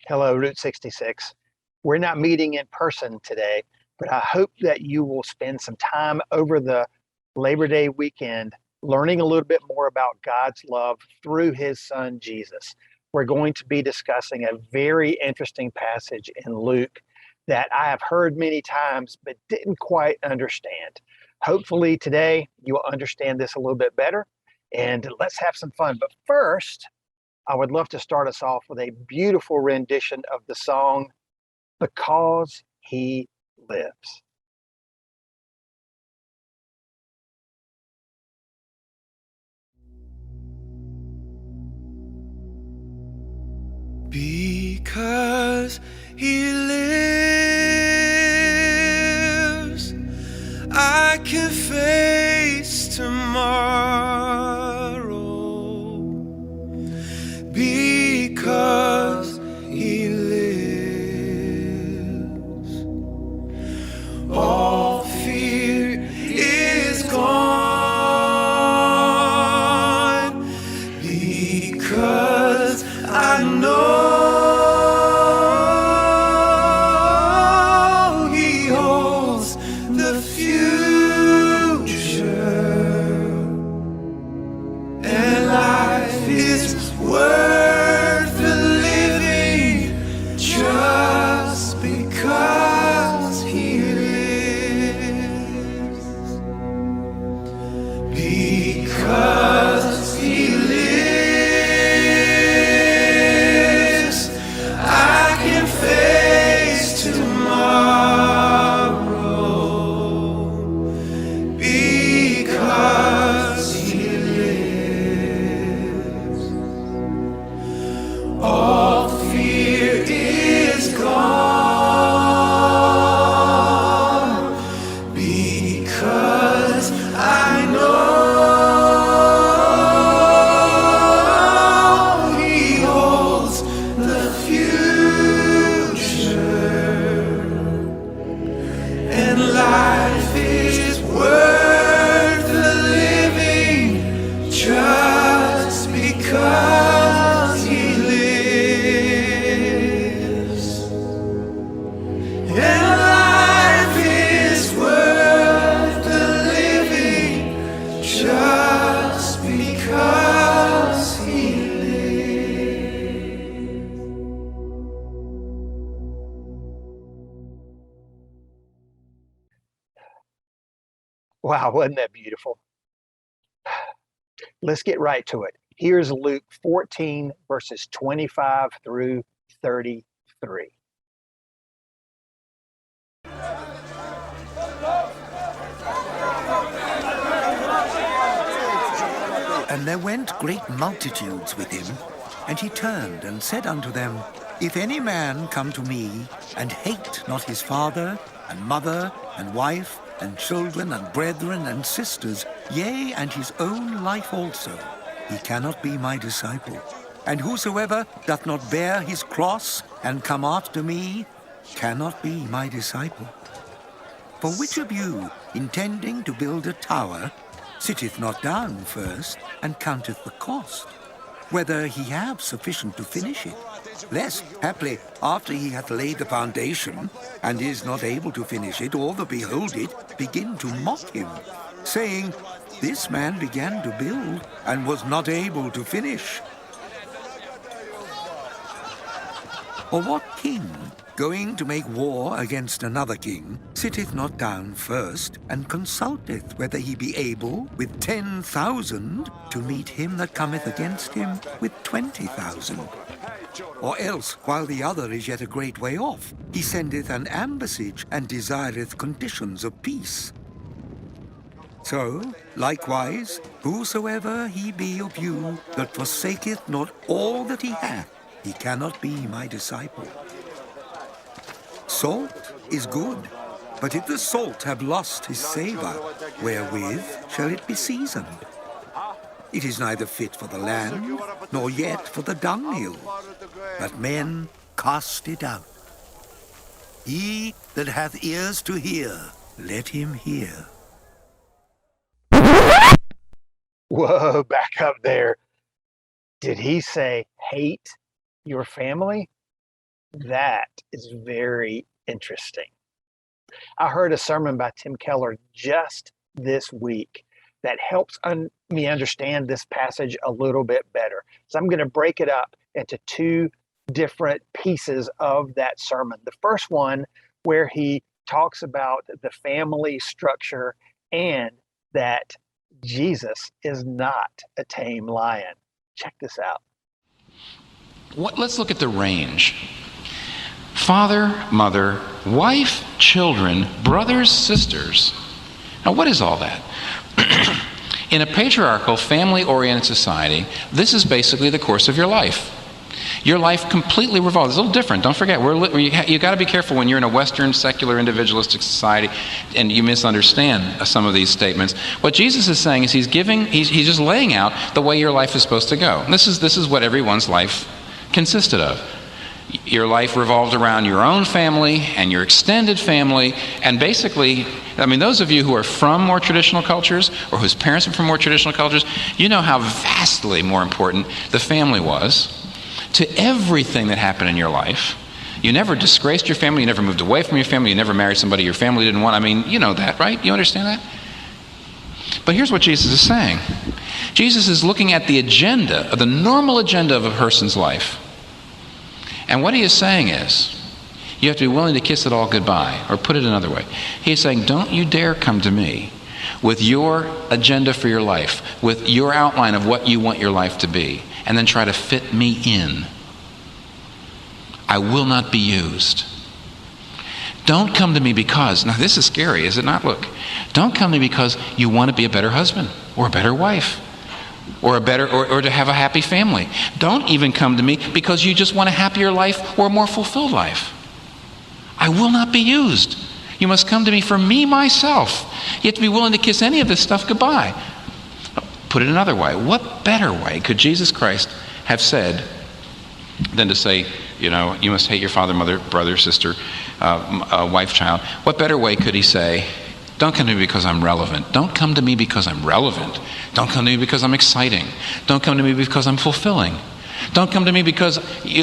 Hello, Route 66. We're not meeting in person today, but I hope that you will spend some time over the Labor Day weekend learning a little bit more about God's love through his son Jesus. We're going to be discussing a very interesting passage in Luke that I have heard many times but didn't quite understand. Hopefully, today you'll understand this a little bit better and let's have some fun. But first, I would love to start us off with a beautiful rendition of the song, Because He Lives. Because he lives, I can face tomorrow. Because he lives, all fear is gone. Because I know he holds the future, and life is worth the living just because he lives. Because he lives, I can face tomorrow. Because he lives, all fear is gone. Because I know he holds the future, and life is worth the living just because he lives. And life is worth the living just because he lives. Wow, wasn't that beautiful? Let's get right to it. Here's Luke 14, verses 25 through 33. And there went great multitudes with him, and he turned and said unto them, If any man come to me, and hate not his father, and mother, and wife, and children, and brethren, and sisters, yea, and his own life also, he cannot be my disciple. And whosoever doth not bear his cross, and come after me, cannot be my disciple. For which of you, intending to build a tower, sitteth not down first, and counteth the cost, whether he have sufficient to finish it, lest, haply, after he hath laid the foundation, and is not able to finish it, all that behold it begin to mock him, saying, This man began to build, and was not able to finish. Or what king, going to make war against another king, sitteth not down first, and consulteth whether he be able with 10,000 to meet him that cometh against him with 20,000? Or else, while the other is yet a great way off, he sendeth an ambassage, and desireth conditions of peace. So, likewise, whosoever he be of you that forsaketh not all that he hath, he cannot be my disciple. Salt is good, but if the salt have lost his savour, wherewith shall it be seasoned? It is neither fit for the land, nor yet for the dunghill, but men cast it out. He that hath ears to hear, let him hear. Whoa, back up there. Did he say hate your family? That is very interesting. I heard a sermon by Tim Keller just this week that helps me understand this passage a little bit better. So I'm going to break it up into two different pieces of that sermon. The first one, where he talks about the family structure and that Jesus is not a tame lion. Check this out. Let's look at the range. Father, mother, wife, children, brothers, sisters. Now, what is all that? In a patriarchal, family-oriented society, this is basically the course of your life. Your life completely revolves. It's a little different. Don't forget, you got to be careful when you're in a Western, secular, individualistic society and you misunderstand some of these statements. What Jesus is saying is he's just laying out the way your life is supposed to go. And this is what everyone's life consisted of. Your life revolved around your own family and your extended family, and basically, those of you who are from more traditional cultures or whose parents are from more traditional cultures, you know how vastly more important the family was to everything that happened in your life. You never disgraced your family, you never moved away from your family, you never married somebody your family didn't want. You know that, right? You understand that? But here's what Jesus is saying. Jesus is looking at the agenda, the normal agenda of a person's life. And what he is saying is, you have to be willing to kiss it all goodbye, or put it another way. He's saying, don't you dare come to me with your agenda for your life, with your outline of what you want your life to be, and then try to fit me in. I will not be used. Don't come to me because, now this is scary, is it not? Look, don't come to me because you want to be a better husband, or a better wife, or to have a happy family. Don't even come to me because you just want a happier life or a more fulfilled life. I will not be used. You must come to me for me, myself. You have to be willing to kiss any of this stuff goodbye. Put it another way. What better way could Jesus Christ have said than to say, you must hate your father, mother, brother, sister, wife, child. What better way could he say, don't come to me because I'm relevant. Don't come to me because I'm relevant. Don't come to me because I'm exciting. Don't come to me because I'm fulfilling. Don't come to me because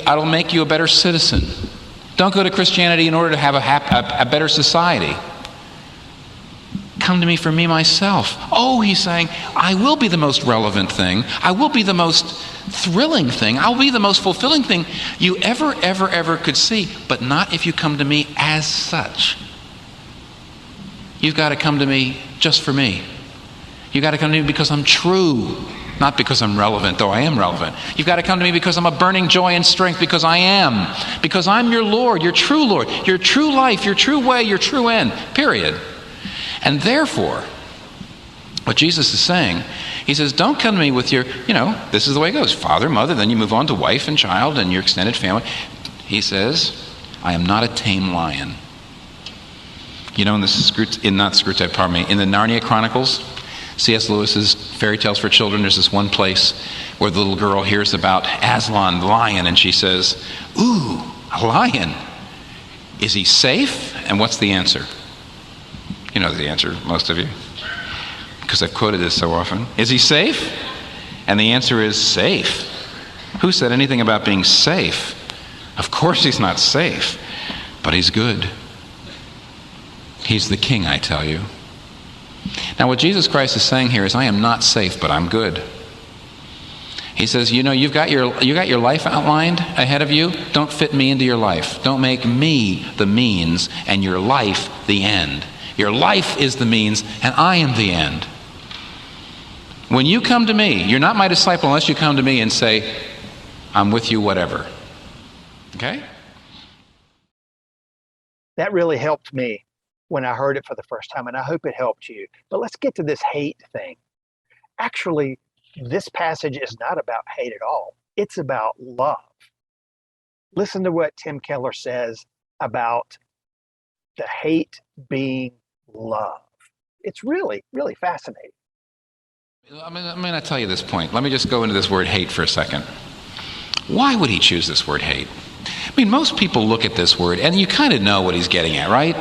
I'll make you a better citizen. Don't go to Christianity in order to have a better society. Come to me for me, myself. Oh, he's saying, I will be the most relevant thing. I will be the most thrilling thing. I'll be the most fulfilling thing you ever could see, but not if you come to me as such. You've got to come to me just for me. You've got to come to me because I'm true, not because I'm relevant, though I am relevant. You've got to come to me because I'm a burning joy and strength, because I am. Because I'm your Lord, your true Lord, your true life, your true way, your true end, period. And therefore, what Jesus is saying, he says, don't come to me with your, this is the way it goes. Father, mother, then you move on to wife and child and your extended family. He says, I am not a tame lion. In the Narnia Chronicles, C.S. Lewis's fairy tales for children, there's this one place where the little girl hears about Aslan, the lion, and she says, ooh, a lion. Is he safe? And what's the answer? You know the answer, most of you, because I've quoted this so often. Is he safe? And the answer is safe. Who said anything about being safe? Of course he's not safe, but he's good. He's the king, I tell you. Now what Jesus Christ is saying here is, I am not safe, but I'm good. He says, you've got your life outlined ahead of you. Don't fit me into your life. Don't make me the means and your life the end. Your life is the means and I am the end. When you come to me, you're not my disciple unless you come to me and say, I'm with you, whatever. Okay? That really helped me when I heard it for the first time, and I hope it helped you. But let's get to this hate thing. Actually, this passage is not about hate at all. It's about love. Listen to what Tim Keller says about the hate being love. It's really, really fascinating. I'm going to tell you this point. Let me just go into this word hate for a second. Why would he choose this word hate? Most people look at this word and you kind of know what he's getting at, right?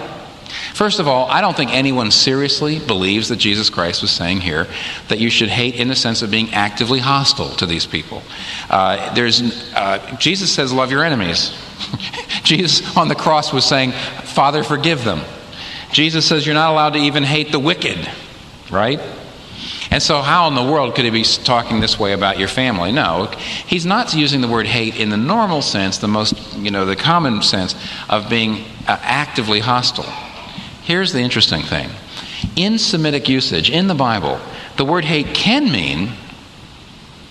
First of all, I don't think anyone seriously believes that Jesus Christ was saying here that you should hate in the sense of being actively hostile to these people. Jesus says, love your enemies. Jesus on the cross was saying, Father, forgive them. Jesus says you're not allowed to even hate the wicked, right? And so how in the world could he be talking this way about your family? No, he's not using the word hate in the normal sense, the common sense of being actively hostile. Here's the interesting thing. In Semitic usage, in the Bible, the word hate can mean,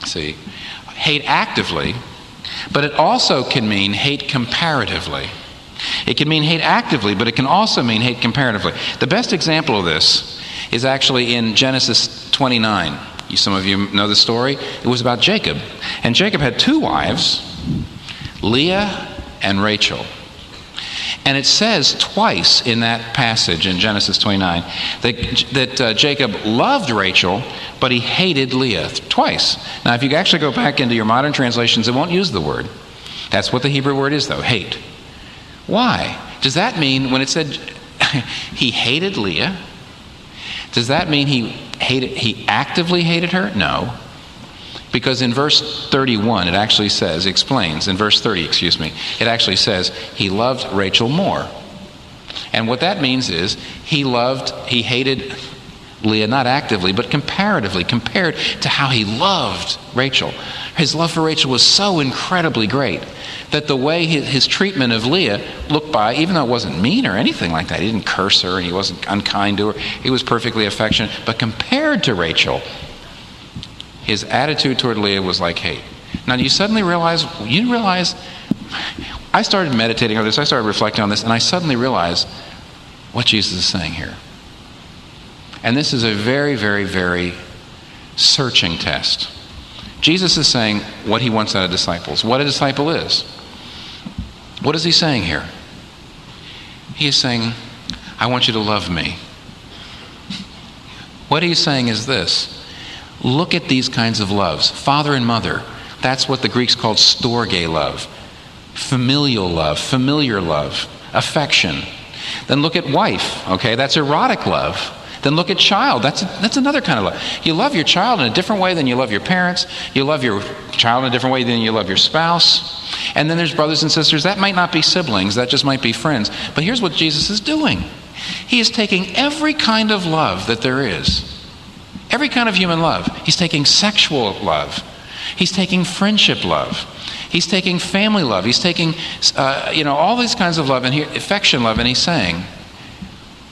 hate actively, but it also can mean hate comparatively. It can mean hate actively, but it can also mean hate comparatively. The best example of this is actually in Genesis 29. Some of you know the story. It was about Jacob. And Jacob had two wives, Leah and Rachel. And it says twice in that passage in Genesis 29 that Jacob loved Rachel, but he hated Leah. Twice. Now, if you actually go back into your modern translations, it won't use the word. That's what the Hebrew word is, though, hate. Why? Does that mean when it said he hated Leah, does that mean he actively hated her? No. Because in verse 31, it actually says, in verse 30, it actually says he loved Rachel more. And what that means is he hated Leah not actively, but comparatively, compared to how he loved Rachel. His love for Rachel was so incredibly great that the way his treatment of Leah looked by, even though it wasn't mean or anything like that, he didn't curse her and he wasn't unkind to her, he was perfectly affectionate, but compared to Rachel, his attitude toward Leah was like hate. Now, you didn't realize, I started meditating on this, I started reflecting on this, and I suddenly realized what Jesus is saying here. And this is a very, very, very searching test. Jesus is saying what he wants out of disciples, what a disciple is. What is he saying here? He is saying, I want you to love me. What he's saying is this. Look at these kinds of loves. Father and mother. That's what the Greeks called storge love. Familial love, familiar love, affection. Then look at wife. Okay, that's erotic love. Then look at child. That's another kind of love. You love your child in a different way than you love your parents. You love your child in a different way than you love your spouse. And then there's brothers and sisters. That might not be siblings. That just might be friends. But here's what Jesus is doing. He is taking every kind of love that there is. Every kind of human love. He's taking sexual love. He's taking friendship love. He's taking family love. He's taking, all these kinds of love and affection love. And he's saying,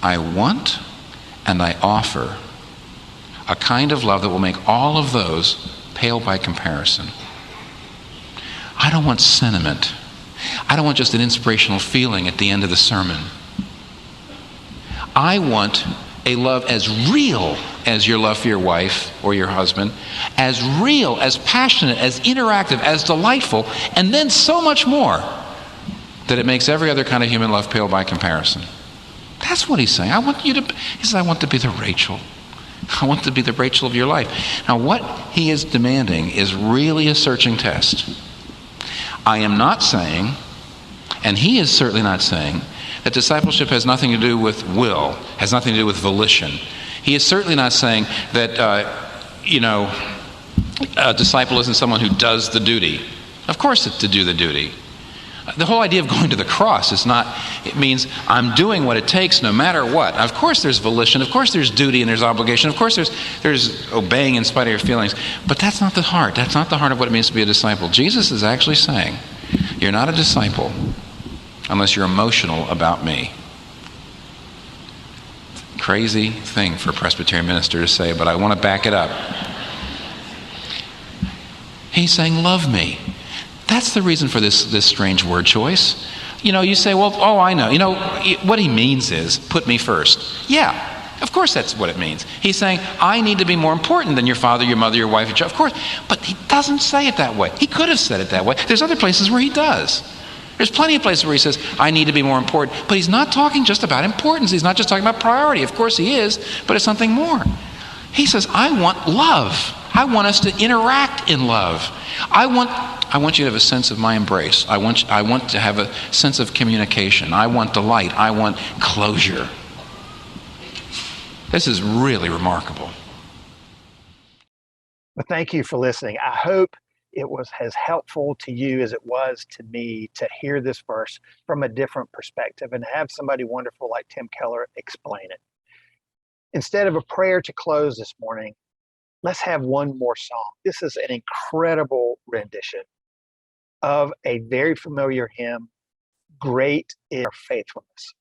I want and I offer a kind of love that will make all of those pale by comparison. I don't want sentiment. I don't want just an inspirational feeling at the end of the sermon. I want a love as real as your love for your wife or your husband, as real, as passionate, as interactive, as delightful, and then so much more that it makes every other kind of human love pale by comparison. That's what he's saying. He says, I want to be the Rachel. I want to be the Rachel of your life. Now, what he is demanding is really a searching test. I am not saying, and he is certainly not saying, that discipleship has nothing to do with will, has nothing to do with volition. He is certainly not saying that, a disciple isn't someone who does the duty. Of course it's to do the duty. The whole idea of going to the cross it means I'm doing what it takes no matter what. Of course there's volition, of course there's duty and there's obligation, of course there's obeying in spite of your feelings, but that's not the heart. That's not the heart of what it means to be a disciple. Jesus is actually saying, you're not a disciple unless you're emotional about me. Crazy thing for a Presbyterian minister to say, but I want to back it up. He's saying, love me. That's the reason for this strange word choice. You say, well, I know. What he means is, put me first. Yeah, of course that's what it means. He's saying, I need to be more important than your father, your mother, your wife, your child. Of course, but he doesn't say it that way. He could have said it that way. There's other places where he does. There's plenty of places where he says, I need to be more important. But he's not talking just about importance. He's not just talking about priority. Of course he is, but it's something more. He says, I want love. I want us to interact in love. I want you to have a sense of my embrace. I want to have a sense of communication. I want delight. I want closure. This is really remarkable. Well, thank you for listening. I hope it was as helpful to you as it was to me to hear this verse from a different perspective and have somebody wonderful like Tim Keller explain it. Instead of a prayer to close this morning, let's have one more song. This is an incredible rendition of a very familiar hymn, Great is Our Faithfulness.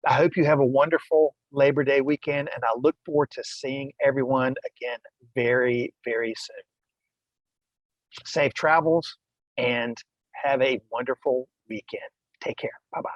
I hope you have a wonderful Labor Day weekend, and I look forward to seeing everyone again very, very soon. Safe travels and have a wonderful weekend. Take care. Bye-bye.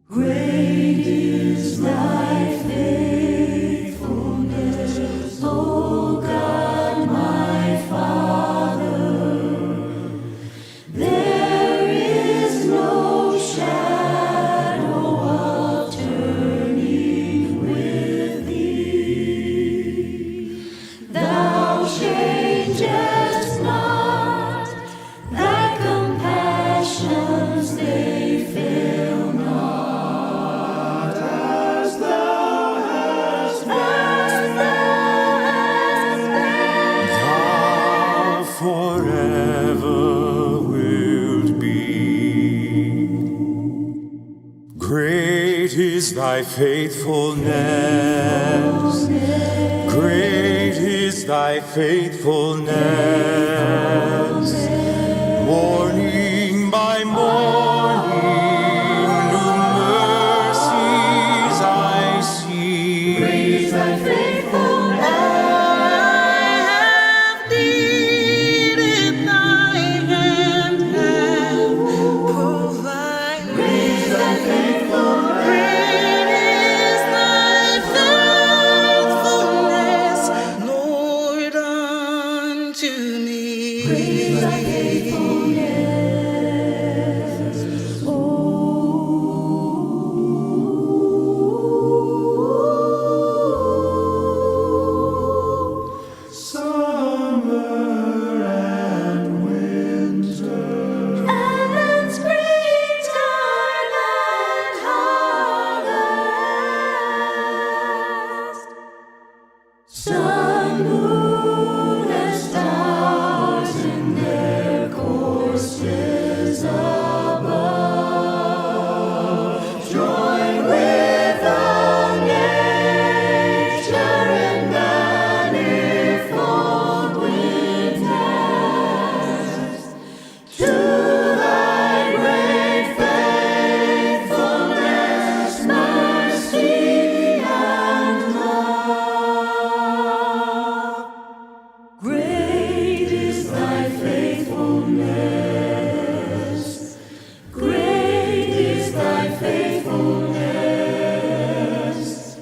Great is thy faithfulness, O God, my Father. There is no shadow of turning with thee. Thou changest not, thy compassions they fail not. Forever wilt be. Great is thy faithfulness. Great is thy faithfulness. Morning by morning, new mercies I see. Great is thy faithfulness. Sun, moon, and stars in their courses above, join with all nature in manifold witness to thy great faithfulness, mercy, and love. Great is thy faithfulness. Great is thy faithfulness.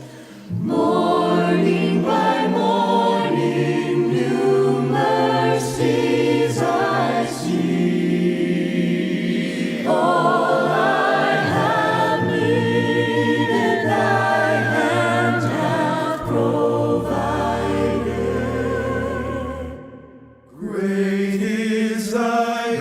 Morning by morning, new mercies I see. All I have needed, thy hand hath provided. Great is thy